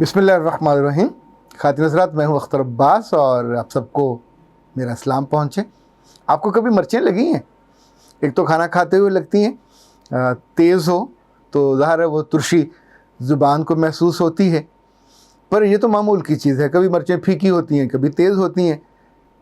बिस्मिल्लाहिर्रहमानिर्रहीम। खातिन हज़रात, मैं हूँ अख्तर अब्बास और आप सबको मेरा सलाम पहुँचे। आपको कभी मिर्चें लगी हैं? एक तो खाना खाते हुए लगती हैं, तेज़ हो तो ज़ाहिर है वो तुर्शी ज़ुबान को महसूस होती है, पर ये तो मामूल की चीज़ है। कभी मिर्चें फीकी होती हैं, कभी तेज़ होती हैं।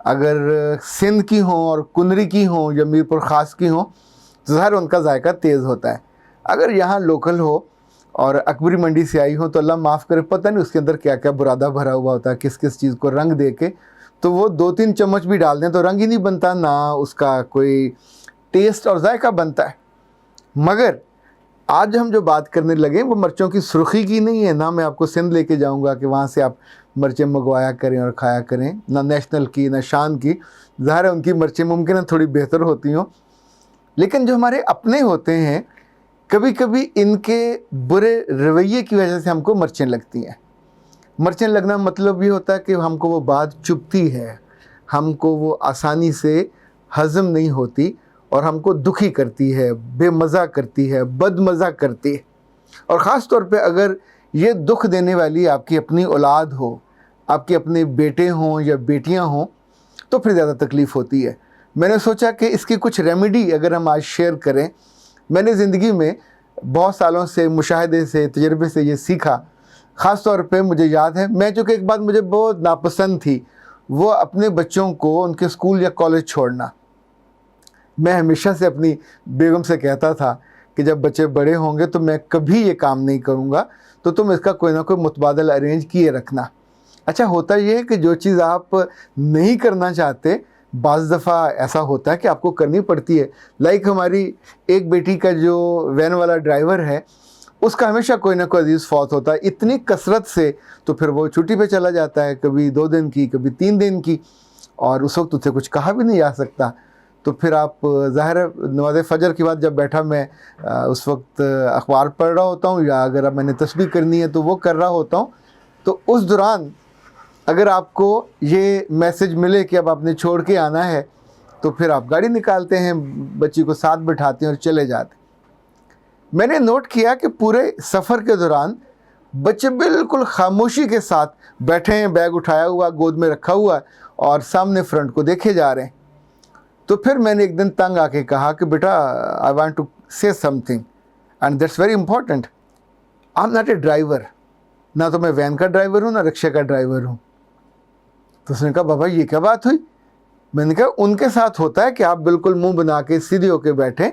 अगर सिंध की हों और कुनरी की हों या मीरपुर ख़ास की हों तो ज़ाहिर उनका जायका तेज़ होता है। अगर यहाँ लोकल हो और अकबरी मंडी से आई हो तो अल्लाह माफ़ करे, पता नहीं उसके अंदर क्या क्या बुरादा भरा हुआ होता है, किस किस चीज़ को रंग दे के, तो वो 2-3 चम्मच भी डाल दें तो रंग ही नहीं बनता, ना उसका कोई टेस्ट और जायका बनता है। मगर आज हम जो बात करने लगे वो मिर्चों की सुर्खी की नहीं है। ना मैं आपको सिंध लेके जाऊंगा कि वहाँ से आप मिर्चें मंगवाया करें और खाया करें, ना नेशनल की ना शान की। ज़ाहिर है उनकी मिर्चें मुमकिन है थोड़ी बेहतर होती हों, लेकिन जो हमारे अपने होते हैं कभी कभी इनके बुरे रवैये की वजह से हमको मिर्चें लगती हैं। मिर्चें लगना मतलब ये होता है कि हमको वो बात चुभती है, हमको वो आसानी से हज़म नहीं होती और हमको दुखी करती है, बेमज़ा करती है, बदमज़ा करती है। और ख़ास तौर पे अगर ये दुख देने वाली आपकी अपनी औलाद हो, आपके अपने बेटे हों या बेटियां हों, तो फिर ज़्यादा तकलीफ़ होती है। मैंने सोचा कि इसकी कुछ रेमेडी अगर हम आज शेयर करें। मैंने ज़िंदगी में बहुत सालों से मुशाहिदे से, तजर्बे से ये सीखा। ख़ास तौर पे मुझे याद है, मैं चूँकि एक बात मुझे बहुत नापसंद थी, वो अपने बच्चों को उनके स्कूल या कॉलेज छोड़ना। मैं हमेशा से अपनी बेगम से कहता था कि जब बच्चे बड़े होंगे तो मैं कभी ये काम नहीं करूँगा, तो तुम इसका कोई ना कोई मुतबादल अरेंज किए रखना। अच्छा, होता ये है कि जो चीज़ आप नहीं करना चाहते बाज़ दफ़ा ऐसा होता है कि आपको करनी पड़ती है। लाइक हमारी एक बेटी का जो वैन वाला ड्राइवर है, उसका हमेशा कोई ना कोई अजीज़ फौत होता है इतनी कसरत से, तो फिर वो छुट्टी पे चला जाता है, कभी 2 दिन की, कभी 3 दिन की, और उस वक्त उससे कुछ कहा भी नहीं जा सकता। तो फिर आप ज़ाहिर है नमाज़ फ़जर के बाद जब बैठा मैं उस वक्त अखबार पढ़ रहा होता हूँ, या अगर मैंने तस्बीह करनी है तो वो कर रहा होता हूँ। तो उस दौरान अगर आपको ये मैसेज मिले कि अब आपने छोड़ के आना है, तो फिर आप गाड़ी निकालते हैं, बच्ची को साथ बिठाते हैं और चले जाते हैं। मैंने नोट किया कि पूरे सफ़र के दौरान बच्चे बिल्कुल खामोशी के साथ बैठे हैं, बैग उठाया हुआ, गोद में रखा हुआ, और सामने फ्रंट को देखे जा रहे हैं। तो फिर मैंने एक दिन तंग आके कहा कि बेटा, I want to say something and that's very important. I am not a driver, ना तो मैं वैन का ड्राइवर हूँ ना रिक्शे का ड्राइवर हूँ। तो उसने कहा, बाबा ये क्या बात हुई? मैंने कहा, उनके साथ होता है कि आप बिल्कुल मुंह बना के सीधे होके बैठें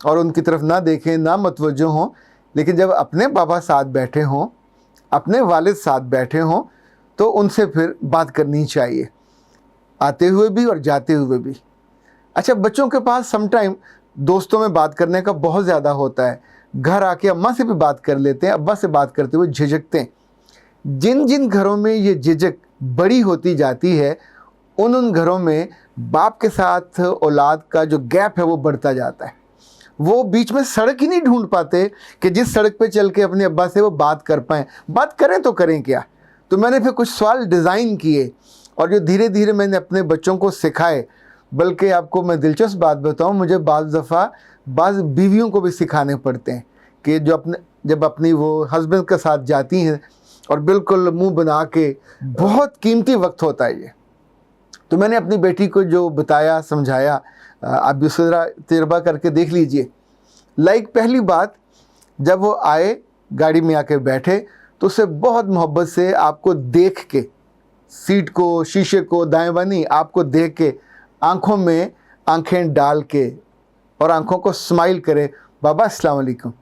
और उनकी तरफ ना देखें, ना मतवज्जो हों, लेकिन जब अपने बाबा साथ बैठे हों, अपने वालिद साथ बैठे हों, तो उनसे फिर बात करनी चाहिए, आते हुए भी और जाते हुए भी। अच्छा, बच्चों के पास समटाइम दोस्तों में बात करने का बहुत ज़्यादा होता है। घर आके अम्मा से भी बात कर लेते हैं, अब्बा से बात करते हुए झिझकते हैं। जिन जिन घरों में ये झिझक बड़ी होती जाती है, उन घरों में बाप के साथ औलाद का जो गैप है वो बढ़ता जाता है। वो बीच में सड़क ही नहीं ढूंढ पाते कि जिस सड़क पे चल के अपने अब्बा से वो बात कर पाएँ। बात करें तो करें क्या? तो मैंने फिर कुछ सवाल डिज़ाइन किए और जो धीरे धीरे मैंने अपने बच्चों को सिखाए। बल्कि आपको मैं दिलचस्प बात बताऊं, मुझे बाज़ दफ़ा बाज़ बीवियों को भी सिखाने पड़ते हैं कि जब अपनी वो हस्बैंड के साथ जाती हैं और बिल्कुल मुंह बना के, बहुत कीमती वक्त होता है ये। तो मैंने अपनी बेटी को जो बताया, समझाया, आप दूसरा तजर्बा करके देख लीजिए। लाइक पहली बात, जब वो आए गाड़ी में आके बैठे तो उससे बहुत मोहब्बत से आपको देख के, सीट को, शीशे को, दाएं बानी आपको देख के, आँखों में आँखें डाल के और आँखों को स्माइल करे, बाबा अस्सलाम वालेकुम,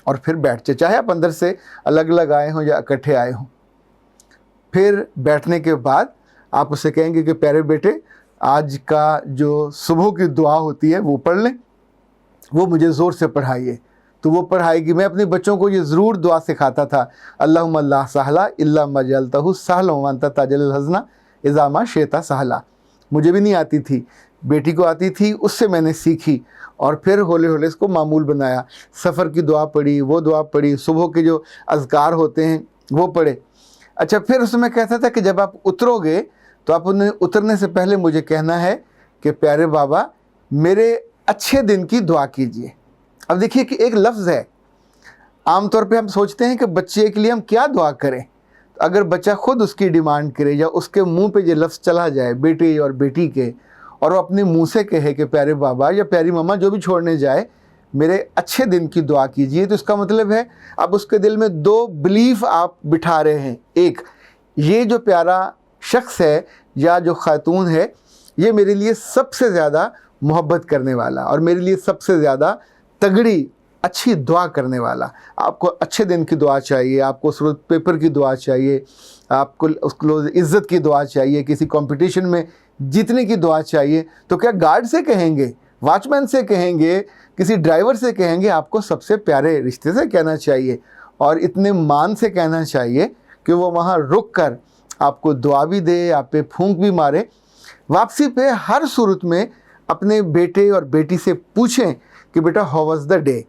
और फिर बैठ जाए, चाहे आप अंदर से अलग अलग आए हों या इकट्ठे आए हों। फिर बैठने के बाद आप उसे कहेंगे कि प्यारे बेटे, आज का जो सुबह की दुआ होती है वो पढ़ लें, वो मुझे ज़ोर से पढ़ाइए। तो वो पढ़ाएगी। मैं अपने बच्चों को ये ज़रूर दुआ सिखाता था, अल्लाहुम्मा ला सहला इल्ला मा जअलतहु सहलन व अंता तजअलुल हज़ना इज़ा मा शिअता सहला। मुझे भी नहीं आती थी, बेटी को आती थी, उससे मैंने सीखी और फिर हौले हौले इसको मामूल बनाया। सफ़र की दुआ पढ़ी, वो दुआ पढ़ी, सुबह के जो अज़कार होते हैं वो पढ़े। अच्छा, फिर उसमें कहता था कि जब आप उतरोगे तो आप उन्हें उतरने से पहले मुझे कहना है कि प्यारे बाबा, मेरे अच्छे दिन की दुआ कीजिए। अब देखिए कि एक लफ्ज़ है, आमतौर पे हम सोचते हैं कि बच्चे के लिए हम क्या दुआ करें, अगर बच्चा खुद उसकी डिमांड करे या उसके मुंह पे ये लफ्ज़ चला जाए बेटे और बेटी के, और वो अपने मुंह से कहे कि प्यारे बाबा या प्यारी मम्मा जो भी छोड़ने जाए मेरे अच्छे दिन की दुआ कीजिए, तो इसका मतलब है अब उसके दिल में दो बिलीफ आप बिठा रहे हैं। एक, ये जो प्यारा शख्स है या जो खातून है ये मेरे लिए सबसे ज़्यादा मोहब्बत करने वाला और मेरे लिए सबसे ज़्यादा तगड़ी अच्छी दुआ करने वाला। आपको अच्छे दिन की दुआ चाहिए, आपको उस रोज़ पेपर की दुआ चाहिए, आपको उसको इज़्ज़त की दुआ चाहिए, किसी कंपटीशन में जीतने की दुआ चाहिए, तो क्या गार्ड से कहेंगे, वॉचमैन से कहेंगे, किसी ड्राइवर से कहेंगे? आपको सबसे प्यारे रिश्ते से कहना चाहिए और इतने मान से कहना चाहिए कि वो वहाँ रुक कर आपको दुआ भी दे, आप पे फूंक भी मारे। वापसी पे हर सूरत में अपने बेटे और बेटी से पूछें कि बेटा हाउ वाज द डे।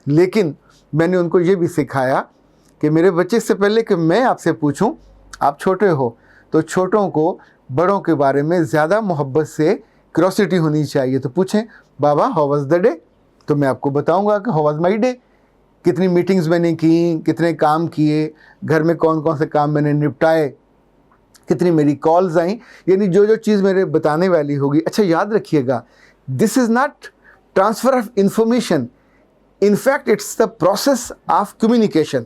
लेकिन मैंने उनको ये भी सिखाया कि मेरे बच्चे से पहले कि मैं आपसे पूछूं, आप छोटे हो तो छोटों को बड़ों के बारे में ज़्यादा मोहब्बत से क्यूरोसिटी होनी चाहिए। तो पूछें बाबा हाउ वाज द डे, तो मैं आपको बताऊंगा कि हाउ वाज माय डे, कितनी मीटिंग्स मैंने की, कितने काम किए, घर में कौन कौन से काम मैंने निपटाए, कितनी मेरी कॉल्स आई, यानी जो जो चीज़ मेरे बताने वाली होगी। अच्छा याद रखिएगा, this is not transfer of information, in fact it's the process of communication,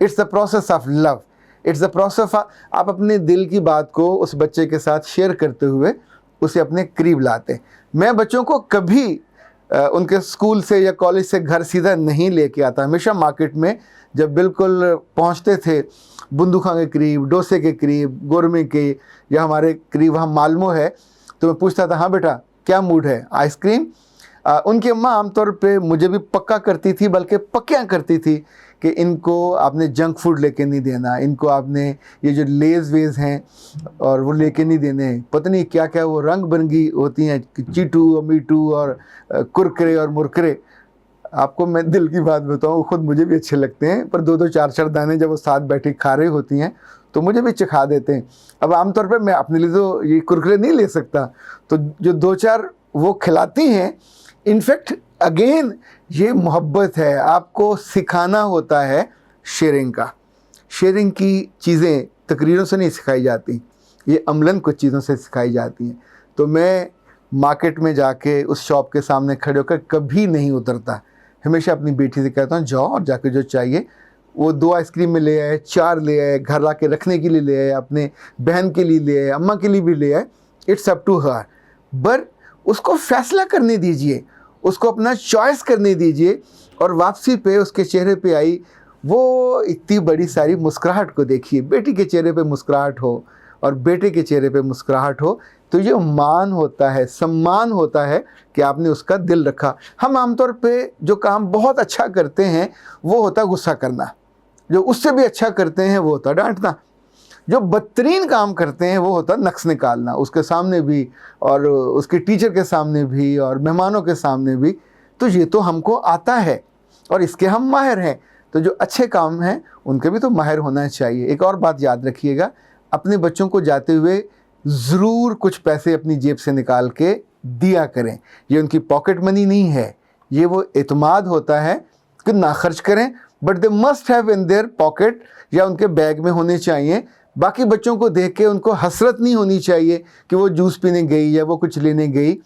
it's the process of love, it's the process of आप अपने दिल की बात को उस बच्चे के साथ शेयर करते हुए उसे अपने करीब लाते। मैं बच्चों को कभी उनके स्कूल से या कॉलेज से घर सीधा नहीं लेके आता, हमेशा मार्केट में जब बिल्कुल पहुंचते थे बंदूखा के करीब, डोसे के करीब, गोरमे के या हमारे करीब वहाँ मालमो है, तो मैं पूछता था हाँ बेटा क्या मूड है, आइसक्रीम। उनकी अम्मा आमतौर पे मुझे भी पक्का करती थी, बल्कि पक्कियाँ करती थी कि इनको आपने जंक फूड लेके नहीं देना, इनको आपने ये जो लेज़ वेज़ हैं और वो लेके नहीं देने, पता नहीं क्या क्या वो रंग बिरंगी होती हैं, चीटू और मीटू और कुरकुरे और मुरकुरे। आपको मैं दिल की बात बताऊँ, खुद मुझे भी अच्छे लगते हैं, पर दो दो चार चार दाने जब वो साथ बैठे खा रही होती हैं तो मुझे भी चखा देते हैं। अब आमतौर पर मैं अपने लिए तो ये कुरकुरे नहीं ले सकता, तो जो दो चार वो खिलाती हैं, इनफैक्ट अगेन ये मोहब्बत है। आपको सिखाना होता है शेयरिंग का। शेयरिंग की चीज़ें तकरीरों से नहीं सिखाई जाती, ये अमलन कुछ चीज़ों से सिखाई जाती हैं। तो मैं मार्केट में जाके उस शॉप के सामने खड़े होकर कभी नहीं उतरता, हमेशा अपनी बेटी से कहता हूँ जाओ और जाके जो चाहिए वो 2 आइसक्रीम में ले आए, 4 ले आए, घर ला के रखने के लिए ले आए, अपने बहन के लिए ले आए, अम्मा के लिए भी ले आए, इट्स अप टू हर। पर उसको फैसला करने दीजिए, उसको अपना चॉइस करने दीजिए। और वापसी पे उसके चेहरे पे आई वो इतनी बड़ी सारी मुस्कुराहट को देखिए। बेटी के चेहरे पे मुस्कुराहट हो और बेटे के चेहरे पे मुस्कुराहट हो, तो ये मान होता है, सम्मान होता है कि आपने उसका दिल रखा। हम आमतौर पे जो काम बहुत अच्छा करते हैं वो होता गुस्सा करना, जो उससे भी अच्छा करते हैं वो होता डांटना, जो बदतरीन काम करते हैं वो होता नक्स निकालना, उसके सामने भी और उसके टीचर के सामने भी और मेहमानों के सामने भी। तो ये तो हमको आता है और इसके हम माहिर हैं, तो जो अच्छे काम हैं उनके भी तो माहिर होना चाहिए। एक और बात याद रखिएगा, अपने बच्चों को जाते हुए ज़रूर कुछ पैसे अपनी जेब से निकाल के दिया करें। ये उनकी पॉकेट मनी नहीं है, ये वो एतमाद होता है कि ना खर्च करें, but they must have in their pocket या उनके बैग में होने चाहिए। बाकी बच्चों को देख के उनको हसरत नहीं होनी चाहिए कि वो जूस पीने गई या वो कुछ लेने गई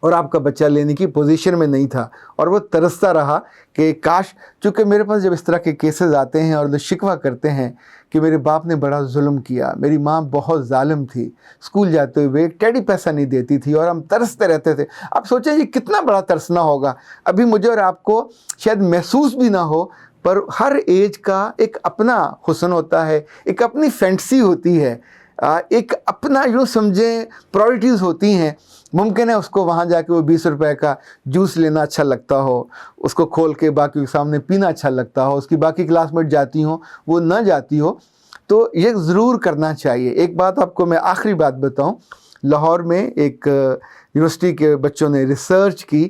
और आपका बच्चा लेने की पोजीशन में नहीं था और वो तरसता रहा कि काश। चूँकि मेरे पास जब इस तरह के केसेस आते हैं और लोग शिकवा करते हैं कि मेरे बाप ने बड़ा जुल्म किया, मेरी माँ बहुत जालिम थी, स्कूल जाते हुए एक टेडी पैसा नहीं देती थी और हम तरसते रहते थे। आप सोचें ये कितना बड़ा तरसना होगा। अभी मुझे और आपको शायद महसूस भी ना हो, पर हर एज का एक अपना हुस्न होता है, एक अपनी फैंटसी होती है, एक अपना यूँ समझें प्रायोरिटीज़ होती हैं। मुमकिन है उसको वहाँ जाके वो 20 रुपए का जूस लेना अच्छा लगता हो, उसको खोल के बाकी के सामने पीना अच्छा लगता हो, उसकी बाकी क्लासमेट जाती हो वो ना जाती हो, तो ये ज़रूर करना चाहिए। एक बात आपको मैं आखिरी बात बताऊँ, लाहौर में एक यूनिवर्सिटी के बच्चों ने रिसर्च की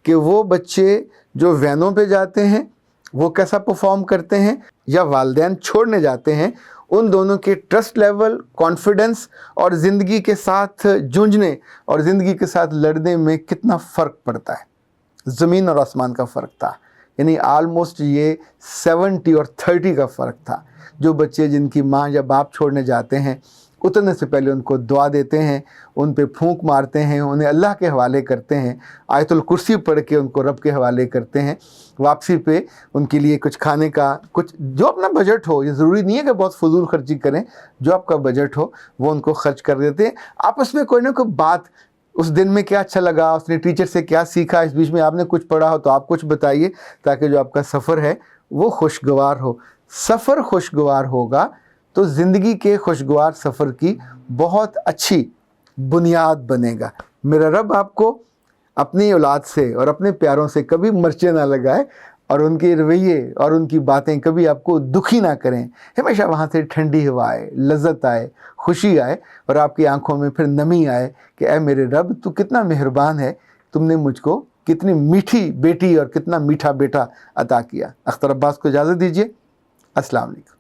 कि वो बच्चे जो वैनों पे जाते हैं वो कैसा परफॉर्म करते हैं या वालिदैन छोड़ने जाते हैं, उन दोनों के ट्रस्ट लेवल, कॉन्फिडेंस और ज़िंदगी के साथ जूझने और ज़िंदगी के साथ लड़ने में कितना फ़र्क पड़ता है। ज़मीन और आसमान का फ़र्क था। यानी आलमोस्ट ये 70 और 30 का फ़र्क था। जो बच्चे जिनकी माँ या बाप छोड़ने जाते हैं, उतरने से पहले उनको दुआ देते हैं, उन पे फूंक मारते हैं, उन्हें अल्लाह के हवाले करते हैं, आयतुल कुर्सी पढ़ के उनको रब के हवाले करते हैं। वापसी पे उनके लिए कुछ खाने का, कुछ जो अपना बजट हो, ये ज़रूरी नहीं है कि बहुत फजूल खर्ची करें, जो आपका बजट हो वो उनको खर्च कर देते हैं। आपस में कोई ना कोई बात, उस दिन में क्या अच्छा लगा, उसने टीचर से क्या सीखा, इस बीच में आपने कुछ पढ़ा हो तो आप कुछ बताइए, ताकि जो आपका सफ़र है वो खुशगवार हो। सफ़र खुशगवार होगा तो ज़िंदगी के खुशगवार सफ़र की बहुत अच्छी बुनियाद बनेगा। मेरा रब आपको अपनी औलाद से और अपने प्यारों से कभी मिर्चें ना लगाए, और उनके रवैये और उनकी बातें कभी आपको दुखी ना करें। हमेशा वहाँ से ठंडी हवा आए, लज़्ज़त आए, खुशी आए, और आपकी आंखों में फिर नमी आए कि ऐ मेरे रब, तू कितना मेहरबान है, तुमने मुझको कितनी मीठी बेटी और कितना मीठा बेटा अता किया। अख्तर अब्बास को इजाज़त दीजिए। अस्सलाम वालेकुम।